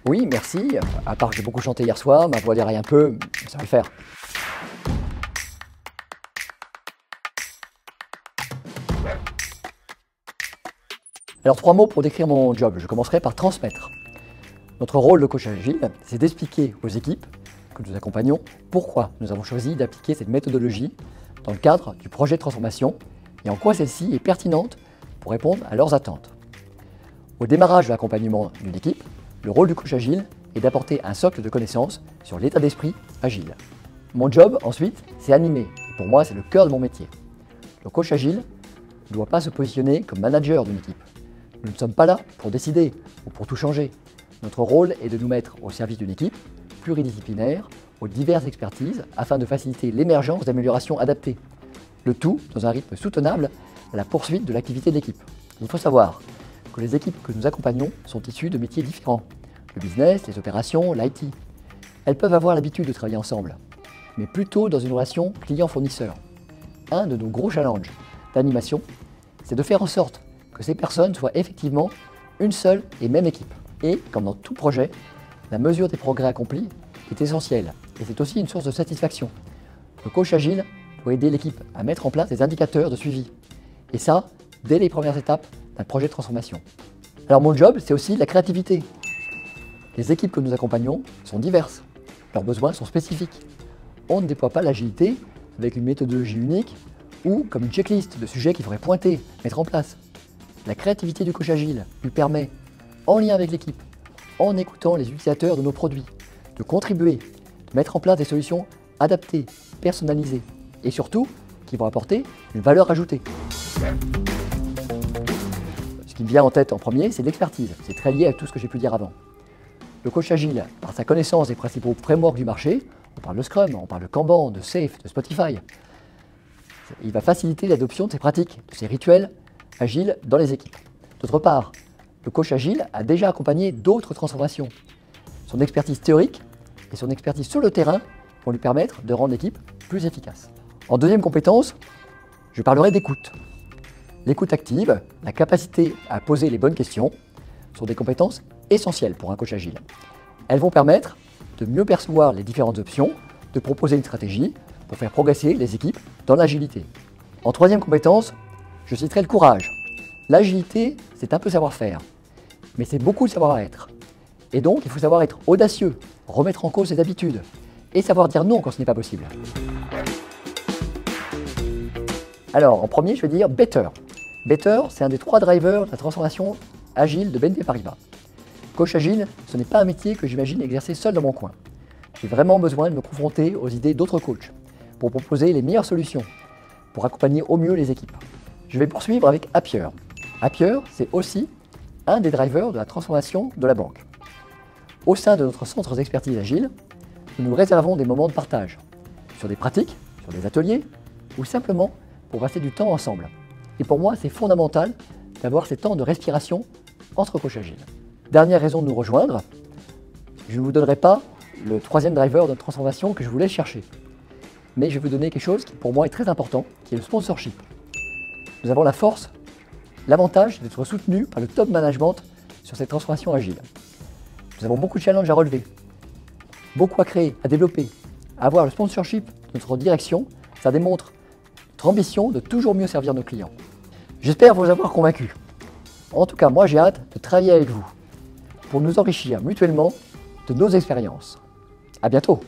Oui, merci. À part que j'ai beaucoup chanté hier soir, ma voix déraille un peu, ça va le faire. Alors 3 mots pour décrire mon job. Je commencerai par transmettre. Notre rôle de coach agile, c'est d'expliquer aux équipes que nous accompagnons pourquoi nous avons choisi d'appliquer cette méthodologie dans le cadre du projet de transformation et en quoi celle-ci est pertinente pour répondre à leurs attentes. Au démarrage de l'accompagnement d'une équipe, le rôle du coach agile est d'apporter un socle de connaissances sur l'état d'esprit agile. Mon job, ensuite, c'est animer. Et pour moi, c'est le cœur de mon métier. Le coach agile ne doit pas se positionner comme manager d'une équipe. Nous ne sommes pas là pour décider ou pour tout changer. Notre rôle est de nous mettre au service d'une équipe pluridisciplinaire, aux diverses expertises, afin de faciliter l'émergence d'améliorations adaptées. Le tout dans un rythme soutenable à la poursuite de l'activité d'équipe. Il faut savoir que les équipes que nous accompagnons sont issues de métiers différents. Le business, les opérations, l'IT. Elles peuvent avoir l'habitude de travailler ensemble, mais plutôt dans une relation client-fournisseur. Un de nos gros challenges d'animation, c'est de faire en sorte que ces personnes soient effectivement une seule et même équipe. Et, comme dans tout projet, la mesure des progrès accomplis est essentielle et c'est aussi une source de satisfaction. Le coach agile doit aider l'équipe à mettre en place des indicateurs de suivi. Et ça, dès les premières étapes d'un projet de transformation. Alors mon job, c'est aussi la créativité. Les équipes que nous accompagnons sont diverses. Leurs besoins sont spécifiques. On ne déploie pas l'agilité avec une méthodologie unique ou comme une checklist de sujets qu'il faudrait pointer, mettre en place. La créativité du coach agile lui permet, en lien avec l'équipe, en écoutant les utilisateurs de nos produits, de contribuer, de mettre en place des solutions adaptées, personnalisées et surtout qui vont apporter une valeur ajoutée. Ce qui me vient en tête en premier, c'est l'expertise. C'est très lié à tout ce que j'ai pu dire avant. Le coach agile, par sa connaissance des principaux frameworks du marché, on parle de Scrum, on parle de Kanban, de Safe, de Spotify, il va faciliter l'adoption de ces pratiques, de ces rituels agiles dans les équipes. D'autre part, le coach agile a déjà accompagné d'autres transformations. Son expertise théorique et son expertise sur le terrain vont lui permettre de rendre l'équipe plus efficace. En deuxième compétence, je parlerai d'écoute. L'écoute active, la capacité à poser les bonnes questions sont des compétences essentielles pour un coach agile. Elles vont permettre de mieux percevoir les différentes options, de proposer une stratégie pour faire progresser les équipes dans l'agilité. En troisième compétence, je citerai le courage. L'agilité, c'est un peu savoir-faire, mais c'est beaucoup de savoir-être. Et donc, il faut savoir être audacieux, remettre en cause ses habitudes et savoir dire non quand ce n'est pas possible. Alors, en premier, je vais dire Better. Better, c'est un des 3 drivers de la transformation agile de BNP Paribas. Coach agile, ce n'est pas un métier que j'imagine exercer seul dans mon coin. J'ai vraiment besoin de me confronter aux idées d'autres coachs pour proposer les meilleures solutions, pour accompagner au mieux les équipes. Je vais poursuivre avec Appier. Appier, c'est aussi un des drivers de la transformation de la banque. Au sein de notre centre d'expertise agile, nous nous réservons des moments de partage sur des pratiques, sur des ateliers ou simplement pour passer du temps ensemble. Et pour moi, c'est fondamental d'avoir ces temps de respiration entre coachs agiles. Dernière raison de nous rejoindre, je ne vous donnerai pas le 3e driver de notre transformation que je voulais chercher. Mais je vais vous donner quelque chose qui pour moi est très important, qui est le sponsorship. Nous avons la force, l'avantage d'être soutenus par le top management sur cette transformation agile. Nous avons beaucoup de challenges à relever, beaucoup à créer, à développer. Avoir le sponsorship de notre direction, ça démontre notre ambition de toujours mieux servir nos clients. J'espère vous avoir convaincu. En tout cas, moi j'ai hâte de travailler avec vous pour nous enrichir mutuellement de nos expériences. À bientôt!